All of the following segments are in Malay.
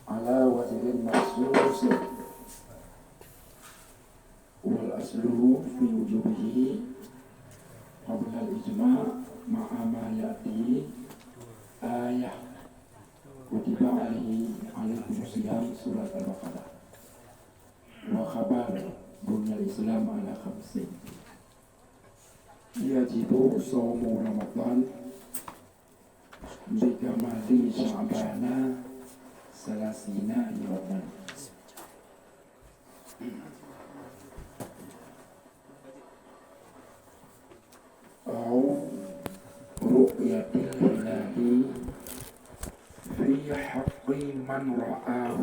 على وجه المخصوص والأصل في وجوبه قبل الإجماع مع ما يأتي آية كتب عليكم الصيام سورة البقرة وخبر بني الإسلام على 5 يجب صوم رمضان بكمال شعبان 30 يوما أو رؤية الهلال في حق من رآه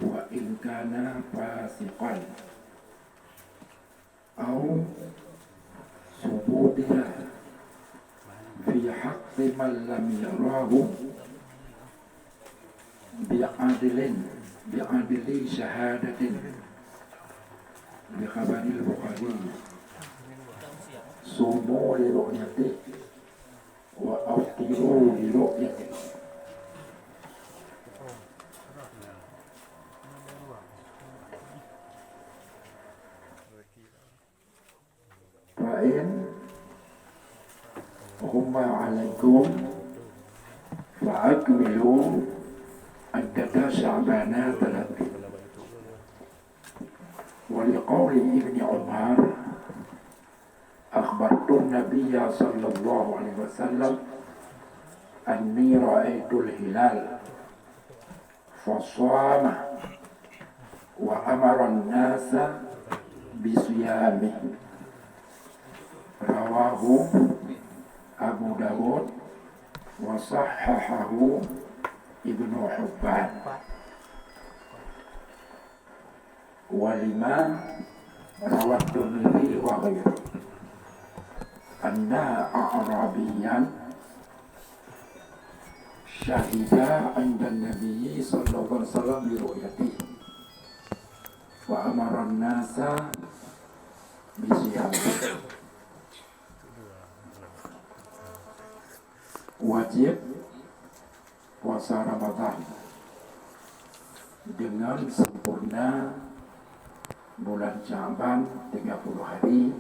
وإن كان فاسقا أو ثبوتها في حق من لم يراه بعدل شهادة بخبر البخاري صوموا لرؤيته وأفطروا لرؤيته فإن هما عليكم فأكملوا عدة شعبان 30 ولقول ابن عمر أخبرت النبي صلى الله عليه وسلم أني رأيت الهلال فصام وأمر الناس بصيامه رواه أبو داود وصححه ابن حبان ولما روى الترمذي وغيره أن أعرابيا شهد عند النبي صلى الله عليه وسلم برؤيته وأمر الناس بصيامه. Wajib puasa Ramadan dengan sempurna bulan Sya'ban 30 hari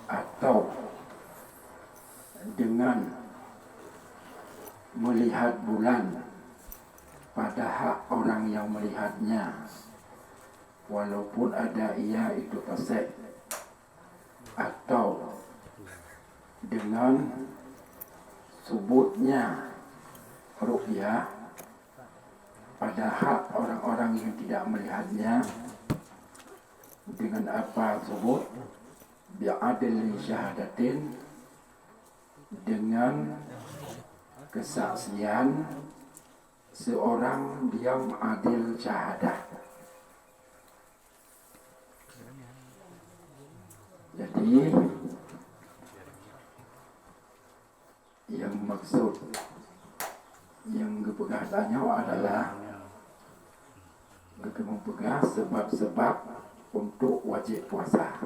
atau dengan melihat bulan pada hak orang yang melihatnya walaupun ada ia itu fasik, atau dengan subutnya ru'yah pada hak orang-orang yang tidak melihatnya. Dengan apa subut? Bi'adli syahadatin, dengan kesaksian seorang yang adil syahadah. Jadi yang maksud yang kepegasannya adalah mempegang sebab-sebab untuk wajib puasa.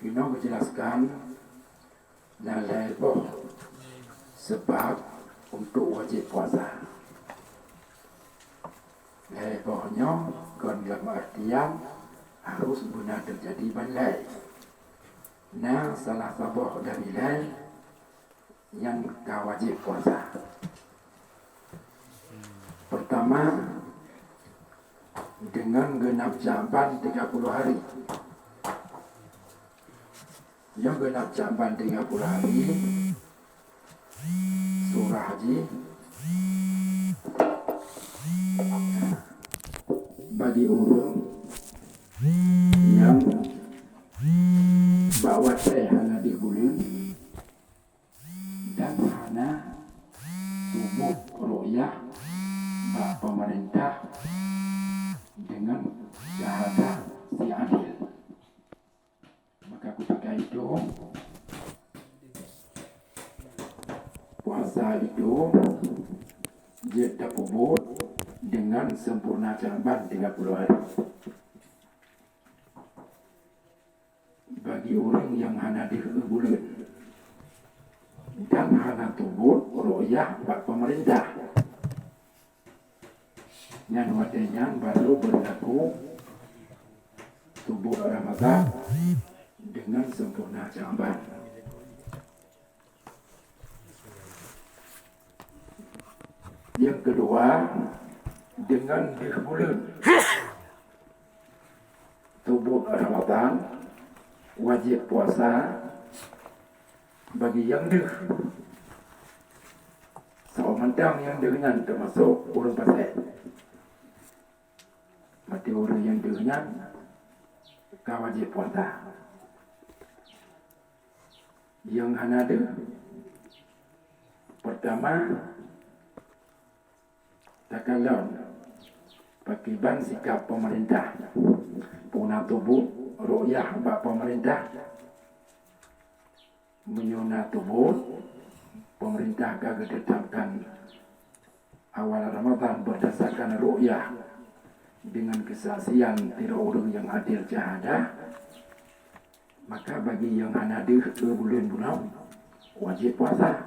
Ini menjelaskan nalaiboh sebab untuk wajib puasa. Laibohnya kan dalam artian harus benar terjadi balai. Nah, salah satu dari lain yang wajib puasa. Pertama, dengan genap Sya'ban 30 hari. Yang genap Sya'ban 30 hari, surah Haji bagi orang yang bawa hana di bulan dan hana subut ru'yah bak pemerintah dengan syahadah si adil. Maka ketika itu puasa itu dia terpubut dengan sempurna Sya'ban 30 hari. Bagi orang yang hana di bulan ru'yah pak pemerintah. Yang wadenya baru berlaku tubuh Ramadan dengan sempurna Sya'ban. Yang kedua, dengan bulan tubuh Ramadan wajib puasa bagi yang deh. Seorang yang dengan termasuk orang pasal. Mati orang yang dengan kau wajib puasa. Yang ada pertama takalon pakiban sikap pemerintah puna tubuh ru'yah bak pemerintah menyuna tubuh pemerintah kagak tetapkan awal Ramadan berdasarkan ru'yah dengan kesaksian tidak orang yang adil jahadah, maka bagi yang hadir ke bulan wajib puasa.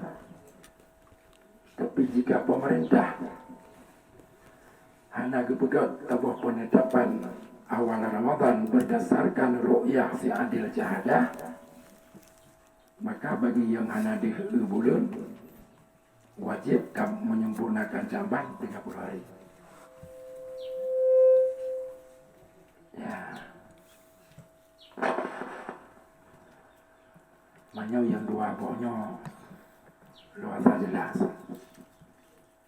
Tapi jika pemerintah hanya kepegat tabah penetapan awal Ramadan berdasarkan ru'yah si adil jahadah, maka bagi yang hadir ke bulan wajib menyempurnakan Sya'ban 30 hari. Ya. Mana yang dua pokoknya luar jelas.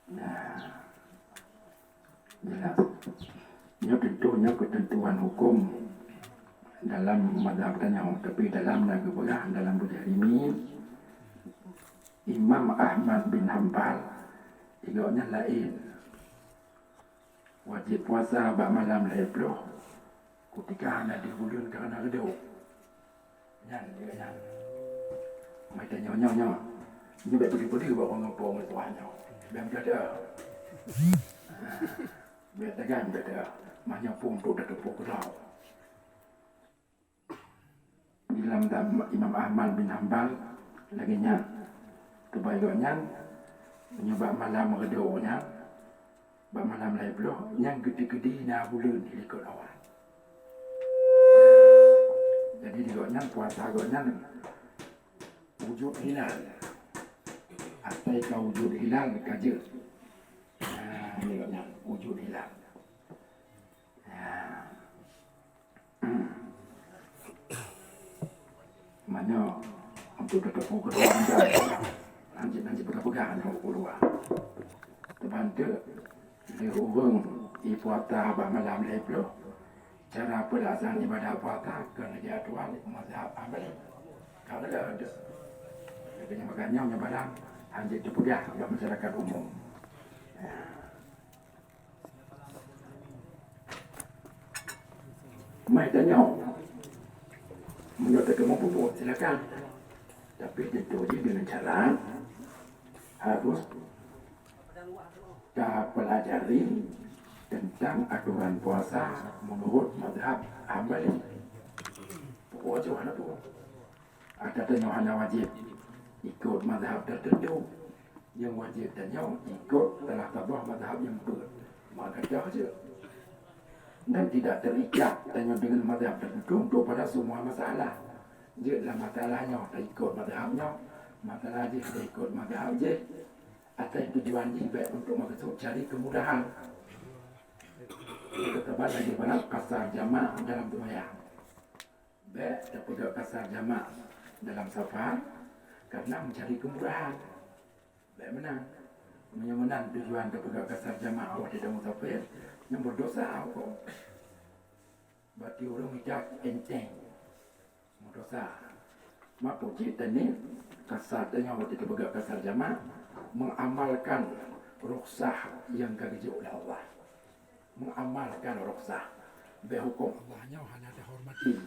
Nah, jelas. Ini tentunya ketentuan hukum dalam mazhab tanya, tapi dalam lagu belah dalam budaya ini Imam Ahmad bin Hanbal igaknya lain. Wajib puasa bak malam lebloh ketika hanya di bulan kerana reduk. Nyan, nyan. Macam nyonya. Ini baik pergi-pergi buat orang ngepong itu hanya. Biar berada. Biar dagang berada. Mahnya pun tu dah tepuk kerau. Dalam Imam Ahmad bin Hanbal lagi nyan. Terbaiknya menyebab malam reduknya. Bak malam lebloh. Yang gede-gede na bulan ikut awal. Jadi digoknya puasa goknya wujud hilal. Atai ka wujud hilal kaje. Digoknya wujud hilal. Mana untuk tetap pukul anda. Nanti pegang-pegang keluar. Terbantu di hubung ipuata abang malam lebloh. Cara pelaksanaan ibadah puasa kena jadual mazhab Hanbali. Kalau ada dia makanya barang hanya dipegang oleh masyarakat umum. Mai tanya menurut kamu pun silakan. Tapi dituju dengan cara harus pelajari tentang aturan puasa menurut mazhab Hanbali. Pokoknya mana tu? Ada tanya hanya wajib ikut mazhab tertentu. Yang wajib tanya ikut telah tabah mazhab yang maka saja. Dan tidak terikat tanya dengan mazhab tertentu untuk pada semua masalah. Jika masalahnya tak ikut mazhabnya, masalah dia tak ikut mazhab je. Atau tujuan dia baik untuk maksud cari kemudahan. Ketebal lagi banyak kasar jama' dalam semayang. Baik, terpegang kasar jama' dalam safar karena mencari kemudahan. Baik menang. Yang menang tujuan terpegang kasar jama' awak tidak musafir. Yang berdosa awak. Berarti orang hijab enteng. Berdosa. Maka cerita ni kasar tanya awak tidak terpegang kasar jama' mengamalkan rukhsah yang kerja oleh Allah. Mengamalkan rukhsah berhukum Allahnya hanya dihormati,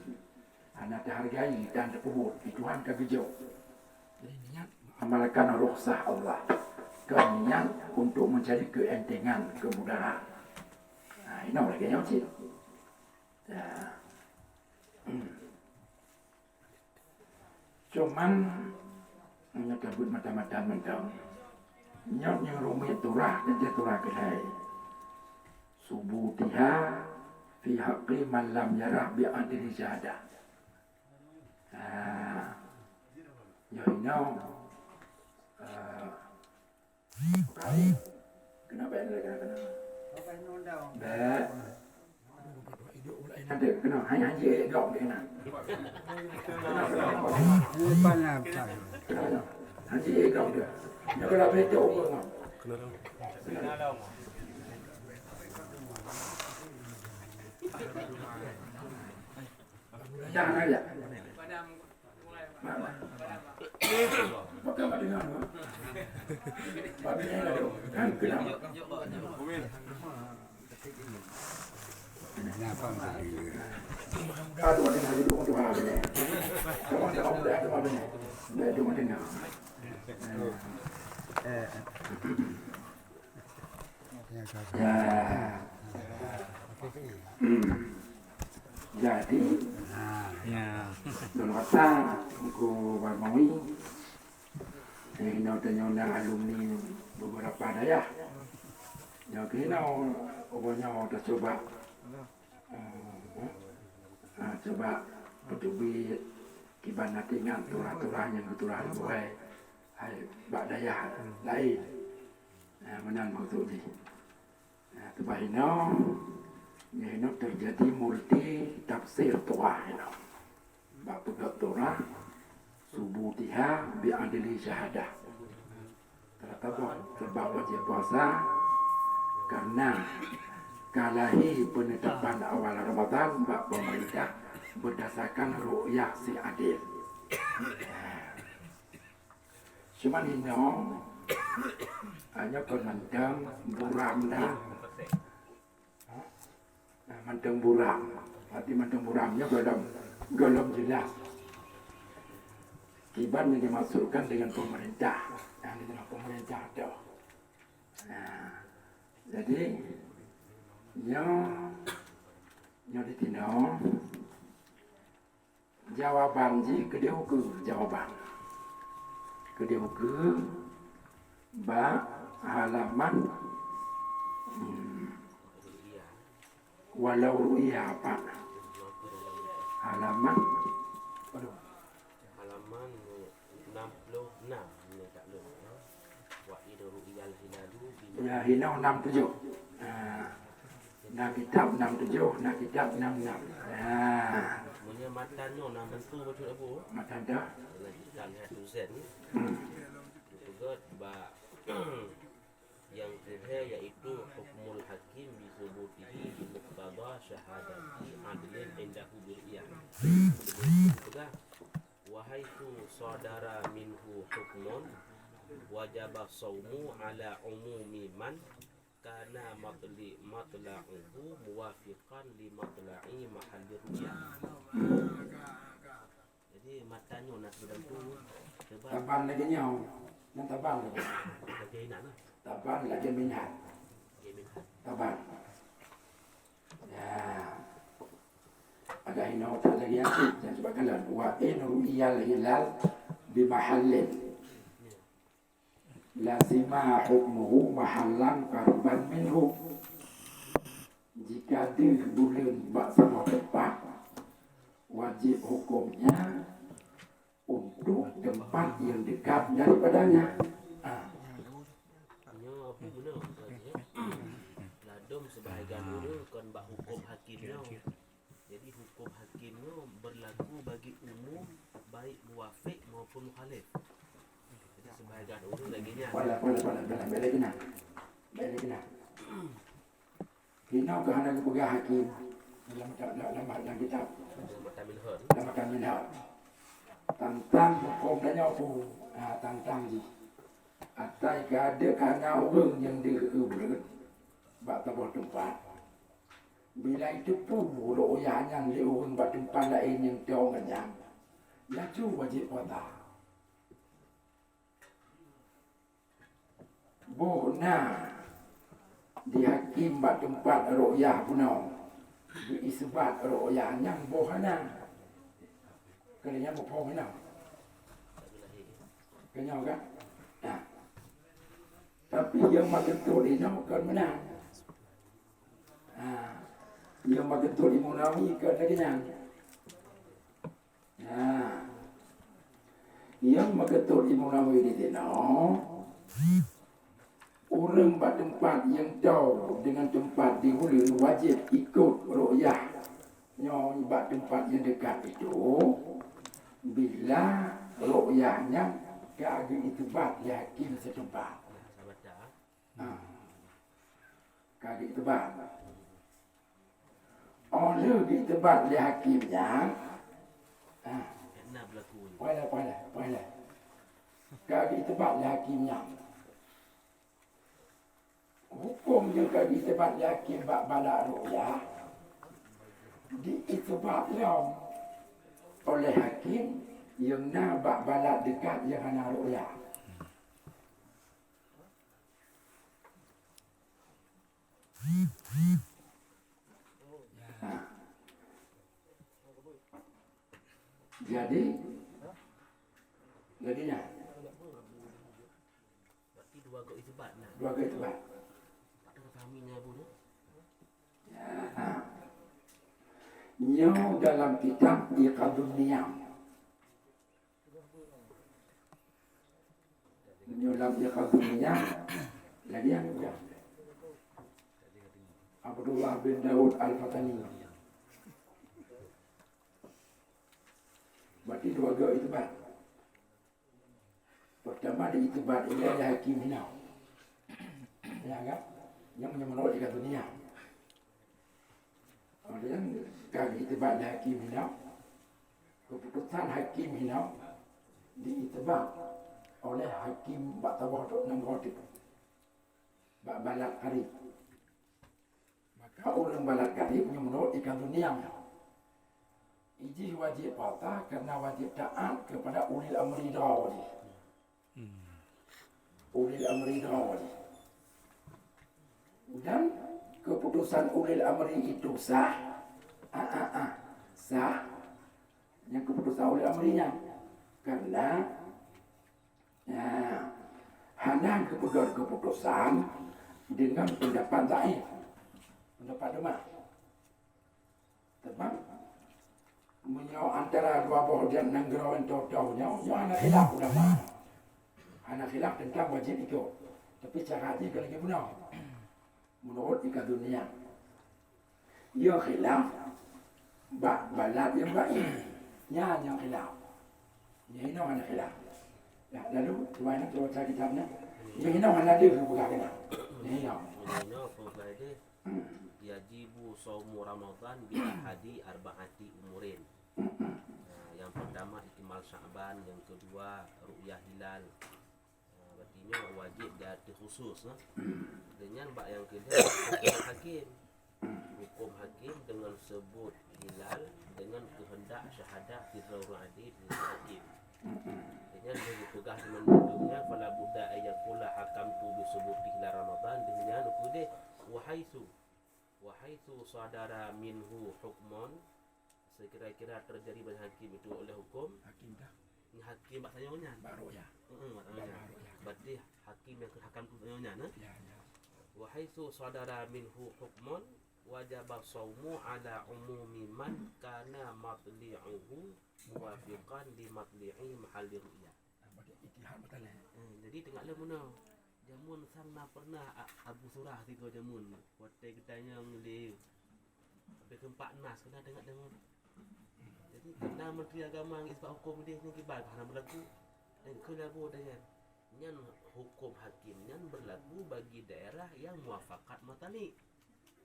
hanya dihargai dan dipuhut di Tuhan kegejau. Jadi niat mengamalkan rukhsah Allah, niat untuk mencari keentengan, kemudahan. Nah, ini lagi yang cik. Cuman menyebut macam-macam mentang. Nyot yang rumit turah dan dia turah kedai. Subutiha fi haqqi man lam yarah bi adli syahadah. You know. Kenapa ini kena? Apa ini undang? Dah. Ada kena hanya gok dia nak. Ini banyak tak. Haji gok dia. Dia kalau betul pun. Kena dah. Jangan aja. Pakai apa dengan? Pakai apa? Kan kenapa? Kenapa tadi? Kalau ada yang hidup untuk apa ni? Kalau ada orang dah tu apa ni? Dah tu macam mana? Jadi, dalam kata aku bermawi, ini ada alumni beberapa daya. Yang kita pokoknya kita coba bertubi kibana tinggal turah-turah yang turah buai, hai bak daya lain, menang maksud ni. Tebahino, ini terjadi multi tafsir turah ini. Bak pegat turah, subutiha bi adli syahadah. Sebab wajib puasa karena kalahi penetapan awal Ramadan bak pemerintah berdasarkan ru'yah si adil. Cuma ini hanya penentang buram dah. Mentang buram, arti mentang buramnya belum jelas. Kiban yang dimasukkan dengan pemerintah, yang dengan pemerintah ada. Jadi, yang ditindak jawaban ji kedua ke jawaban, kedua ke halaman. Walau ru'ya apa? Halaman 66 ni tak lu. Wa idru ru'yal hilalu ya hinau 67. Nak kitab 67, nak kitab 66. Punya matan no nama tu betul apa? Matan dah. Kita lihat tulisan ni. Juga yang kedua iaitu hukmul hakim bi subutihi bi muqtada syahadati adlin indahu bir'iyah. Sudah wahai tu saudara minhu hukmun wajaba saumu ala umumi man kana matla'uhu muwafiqan li matla'i mahalli ru'yah. Jadi matanya nak bilang tu taban lagi nyau. Nan taban lagi. Lagi nak lah. Taban lagi minhat. Taban. Ya. Ada hinau tak lagi yang sebagaimana wa in ru'yal hilal bi mahallin lazima hukmuhu mahallan qariban minhu. Jika di bulan sama tepat wajib hukumnya untuk tempat yang dekat daripadanya. Apa guna? Ladom sebahagian orang kan bak hukum hakimnya. Jadi hukum hakimnya berlaku bagi umum baik muwafiq maupun mukhalif. Jadi sebahagian orang lagi ni. Balik kena. Hinau ke hendak pegang hakim dalam kitab. Dalam minhaj. Tentang hukum dan nyawa. Tentang ji. Atai ada kerana orang yang diubah bak tabur tempat. Bila itu pun mulut yang dia orang bak tempat lain yang tiang yang laju wajib puasa. Bona dihakim bak tempat ru'yah punau. Diisbat ru'yah yang bohana. Kerana berpau menang. Kenyau kan? Nah. Yang maketut ini kan menang. Yang maketut Imam Nawawi kan lagi nang. Yang maketut Imam Nawawi di sini. Orang pada tempat yang jauh dengan tempat di hulu wajib ikut ru'yah. Yang pada tempat yang dekat itu bila ru'yahnya keagi itibat yakin setempat. Keagi itibat. Oleh itibat hakimnya. Boleh. Keagi itibat hakimnya. Hukum yang kami sebab yakin bak balak ru'yah diisbatnya oleh hakim yang nak bak balak dekat yang hana ru'yah. Jadinya berarti dua go isbat nah. dua kali sebab. Nyo dalam kitab Iqadun Niyam. Nyo dalam Iqadun Niyam lagi yang juga Abdullah bin Daud Al-Fatani. Berarti dua go itibat. Pertama di itibat ini ada hakim hinau. Ya kan? Yang menurut Iqadun Niyam. Kemudian kami itibat hakim hinau. Keputusan hakim hinau diitibat oleh hakim bak tawaduk dan khotib. Bak balak karib. Maka orang balak karib menurut Iqadun Niyam. Iji wajib patah kerana wajib taat kepada ulil amri dawali. Ulil amri dawali. Dan keputusan ulil amri itu sah. Sah. Yang keputusan ulil amrinya. Karena hanya keputusan dengan pendapat dhaif. Pendapat lemah. Sebab menyo antara dua bohjan nanggerawan tahu-tahunya, anak khilaf ulama. Anak khilaf tentang wajib ikut. Tapi cara dia lagi benar. Menurut Iqadun Niyam. Ya khilaf balad yang baik. Yang khilaf. Yang ini mana khilaf. Ya, lalu mana tu baca kitabnya. Yang ini mana dia bukan kena. Yang ini. Yajibu saumu Ramadan bi ahadi arba'ati umurin. Yang pertama ikmal Sya'ban, yang kedua ru'yah hilal. Artinya wajib jadi khusus. Dengan bak yang kedua hukum hakim. Hukum hakim dengan sebut hilal dengan kehendak syahadah tidraul adil hakim. Dengan berpegang dengan hidungnya fala budda ayakula hakamtu disebut hilal Ramadan dengan ukude wahaitu sadara minhu hukmun. Sekira-kira terjadi pada hakim itu oleh hukum Hakim dah. Ni hakim bak tanya Baru ya. Berarti hakim yang hakam tu tanya Ya. wahaitu sadara minhu hukmun wajaba saumu ala umumi man kana matli'uhu muwafiqan li matli'i mahalli ru'yah. Itihad betul. Jadi tengoklah mana jamun sang na pernah Abu Surah tiga jamun watai ketanya ngeli sampai keempat nas kena tengok. Jadi kena Menteri Agama isbat hukum dia ni kibal kerana berlaku dan kelabu dengan nyan hukum hakim nyan berlaku bagi daerah yang muafakat matali.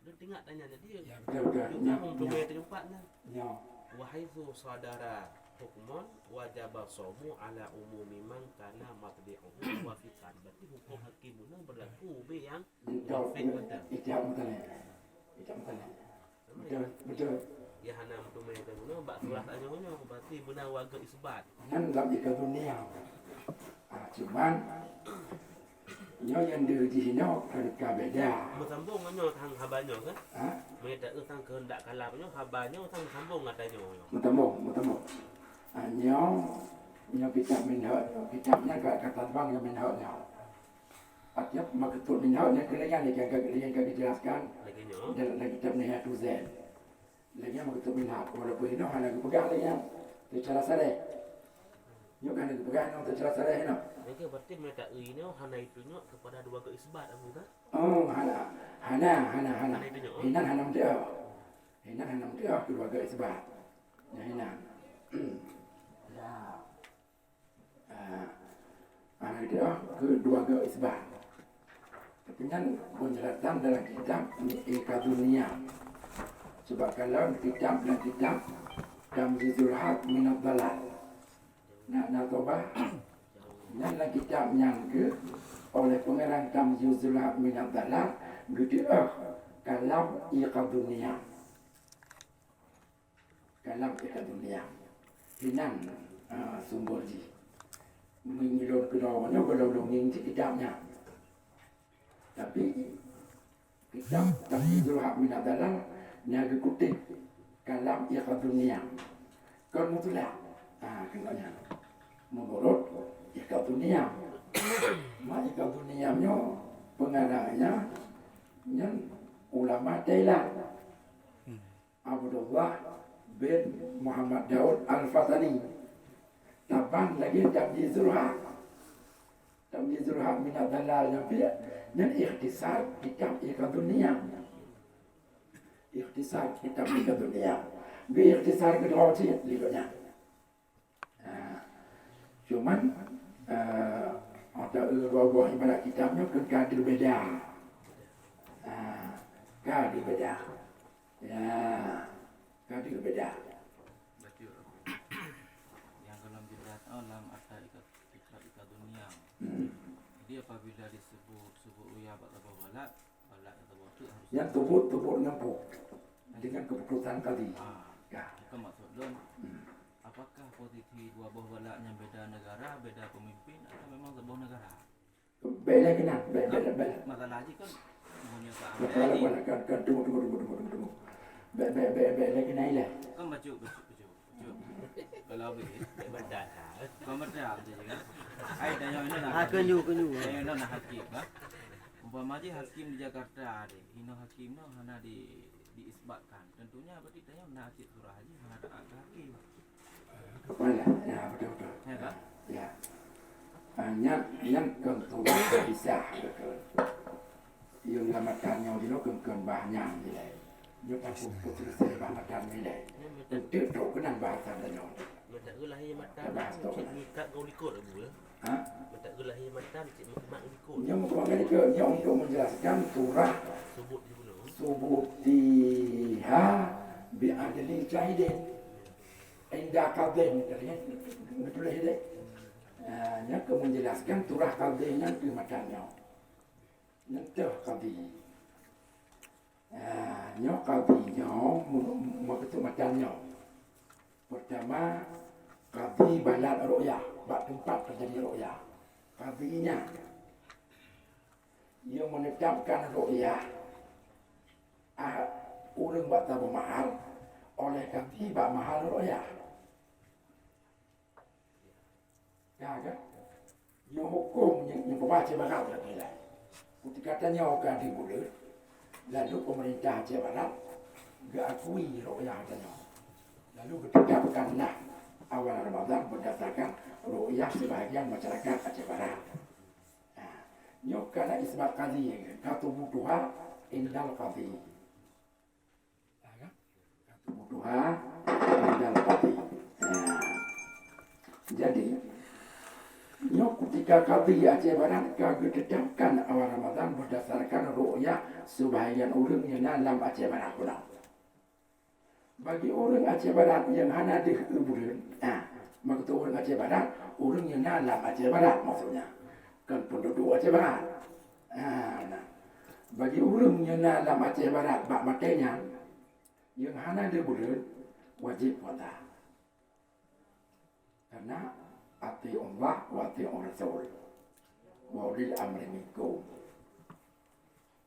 Dia tengok tanya dia. Ya betul. Dia mempunyai tempat nah. Ya. Wahaizu sadara hukmun wajaba saumu ala umumi man kana matli'uhu muwafiqan. Berarti hukum hakim itu berlaku be yang muwafiq betul. Itihad betul. Ya hana mempunyai tempat bak surah tanya berarti benar warga isbat. Nan dalam Iqadun Niyam. Cuman yang di sini ada beda. Bersambung nyo tang habanyo kan? Mereka tang kehendak kalapnya habanyo tang sambung katanya. Bertemu. Nyo kitab minhaj, kitabnya gak kata bang yang minhajnya. Artinya maksud minhau yang kalian yang dijelaskan Lagi nyo. dalam kitab Nihayatul Zain. Lagi maksud minhau walaupun ini hanya pegang lagi yang secara sareh. Yo kan pegang yang secara sareh no. Jadi berarti mereka ini hana itu nyo kepada dua ke isbat abu kan? Oh, hana. Hana itu nyo. Hinan hanam dia. Hinan hanam dia kedua ke isbat. Ya hinan. Ya. Hana dia kedua ke isbat. Tapi kan penjelasan dalam kitab Ikadunia. Sebab kalau kitab dan kitab Tamyizul Haq Minad Dalal. Nak tobah. Dan dalam kitab yang ke oleh pengarang Tamyizul Haq Minad Dalal gitu kalam Ikadunia. Kalam Ikadunia. Hinan sumber ji. Mengilur kedawanya berlalu di kitabnya. Tapi kitab Tamyizul Haq Minad Dalal niaga kutip kalam Ikadunia. Kan mutulah. Kenanya. Menurut Ikadunia. Ikadunia pengarangnya yang ulama Thailand. Abdullah bin Muhammad Daud Al-Fatani. Taban lagi Tamyizul Haq. Tamyizul Haq Minad Dalal yang ikhtisar kitab Ikadunia. Ikhtisar kitab Ikadunia. Ikhtisar kedua lihatnya. Cuman ada buah ibarat kitabnya ke kadir beda. Kadir beda. Ya, kadir beda. Yang dalam jumlah alam atau ikat dunia. Jadi apabila disebut uya atau balak atau waktu harus Yang tubut nyempuk dengan keputusan tadi. Ya. Itu maksud don. Apakah posisi dua buah balaknya beda negara, beda pemimpin atau memang sebuah negara? Beda kena, beda. Masalah haji kan menyatakan Kalau kan tunggu. Beda kena ilah. kan baca. Kalau begitu, Berbeda. kau merda je kan? Ai dah yang ini nak. Kenyu. Yang ini nak hakim kan? Umpama je hakim di Jakarta deh, ino hakim no hana diisbatkan. Tentunya berarti tanya nak cik surah haji hana ada hakim. Kepala, ya betul. Ya kan? Ya. Yang ketua bisa betul. Yang lamatannya dulu kan banyak nilai. Yang aku selesai lamatannya nilai. Untuk tu kenang bahasa dan Mata gelah yang matan cik mikak kau likut abu ya. Mata gelah yang matan cik mak likut. Yang mengatakan itu yang untuk menjelaskan surah Sebut je dulu. subutiha bi'adli syahidin inda qadhin betul ini. Yang menjelaskan surah qadhinya di matanya. Nanti qadhi. Yang qadhinya maksud matanya. Pertama qadhi balad ru'yah, bab tempat terjadi ru'yah. Qadhinya yang menetapkan ru'yah orang buat tabu mahal oleh qadhi bab mahal ru'yah. Ya kan? Yang hukum yang pembaca barat lagi lah. Katanya orang dibunuh, lalu pemerintah Aceh Barat gak akui ru'yah katanya. Lalu ditetapkanlah awal Ramadan berdasarkan ru'yah sebahagian masyarakat Aceh Barat. Nyok kana isbat qadhi katubutuha indal qadhi. Katubutuha indal qadhi. Jadi nyok ketika qadhi Aceh Barat kagak tetapkan awal Ramadan berdasarkan ru'yah sebahagian orang yang dalam Aceh Barat pula. Bagi orang Aceh Barat yang hana di kuburan, maksud orang Aceh Barat, orang yang dalam Aceh Barat maksudnya, kan penduduk Aceh Barat. Bagi orang yang dalam Aceh Barat, bak matanya, yang hana di kuburan, wajib puasa. Karena ati Allah wa ati Rasul, wa ulil amri minkum.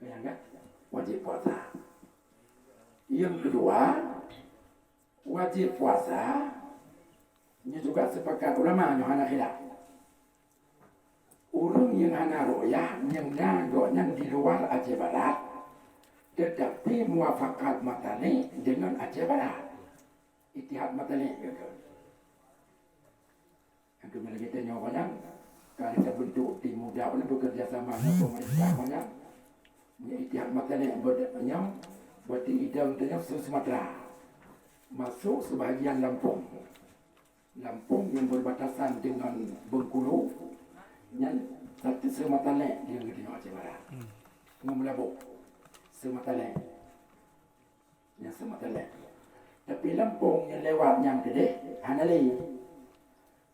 Kan? Wajib puasa. Yang kedua, wajib puasa ini juga sepakat ulama Yohana khilaf. Orang yang hana royah yang nagonya di luar Aceh Barat, tetapi muafakat matani dengan Aceh Barat. Itihad matani gitu. Yang kemudian kita nyawanya, kalau kita bentuk tim muda ini bekerja sama dengan pemerintah banyak, itihad matani berdepannya, berarti idam tanya Sumatera, masuk sebahagian Lampung. Lampung yang berbatasan dengan Bengkulu, yang satu Sumatera dia dengan Aceh Barat. Mengelabuk Sumatera, yang Sumatera. Tapi Lampung yang lewat yang gede, Hanali.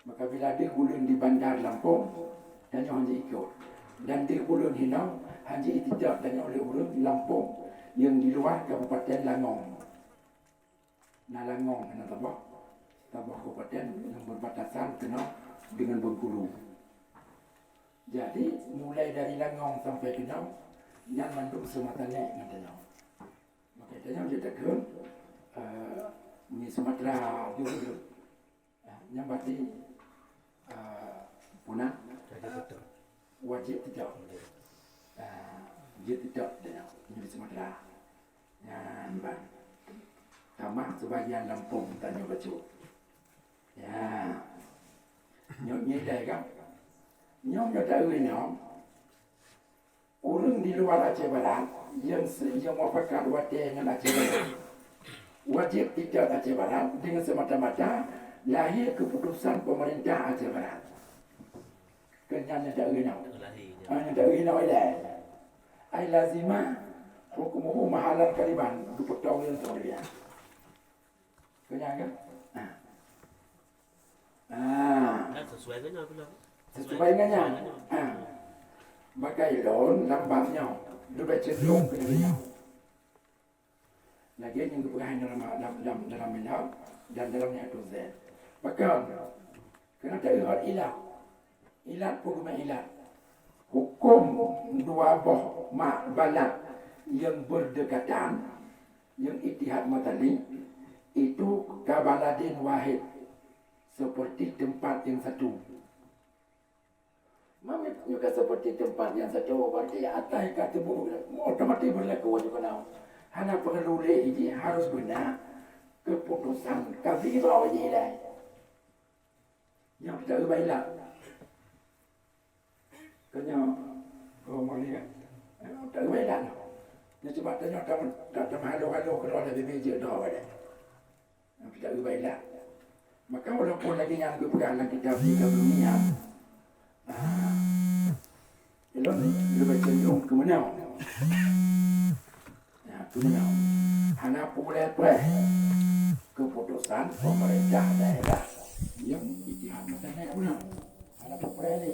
Maka bila dia gulun di bandar Lampung, dan yang hanya ikut. Dan dia gulun hinau, hanya tidak dan oleh urut Lampung yang di luar Kabupaten Langong. Nah Langong, kena tabak kabupaten yang berbatasan kena dengan Bengkulu. Jadi mulai dari Langong sampai Kenau, yang mandung Sumatera katanya. Maka katanya dia tegur, ini Sumatera juga. Yang berarti punah wajib tidak. Wajib tidak dia ini Sumatera. Yang tambah sebagian Lampung tanya baca. Ya, nyoknya dah kan? Nyoknya dah nyok. Orang di luar Aceh Barat yang muafakat wajib dengan Aceh Barat, wajib tidak Aceh Barat dengan semata-mata lahir keputusan pemerintah Aceh Barat. Kenyanya dah nyok. Hanya dah nyok dah. Ai lazimah hukum mahalal kariban dipotong yang semuanya. Kenyang kan? Sesuai dengan apa? Sesuai dengannya. Bagai lon lambangnya, lebih cenderung ke dirinya. Lagi yang kepegangan dalam minyak dan dalamnya itu zen. Maka kena terlihat ilat hukum ilat. Hukum dua buah mak balak yang berdekatan, yang itihad matali itu kabaladin wahid. Seperti tempat yang satu. Mami juga seperti tempat yang satu. Berarti atas kata otomatis berlaku juga now. Hanya perlu ini harus benar keputusan kabirah ini lah. Yang kita ubahlah. Kanya Malia. Tak ubahlah. Yang sebab tanya tak halo-halo kalau ada bebiji dah ada. Yang kita ubahlah. Maka walaupun lagi yang kepegang kita dunia, lebih cenderung ke menau. Ya, ke menau. Hanya boleh keputusan pemerintah daerah yang itihad matanya menau. Hanya boleh ni.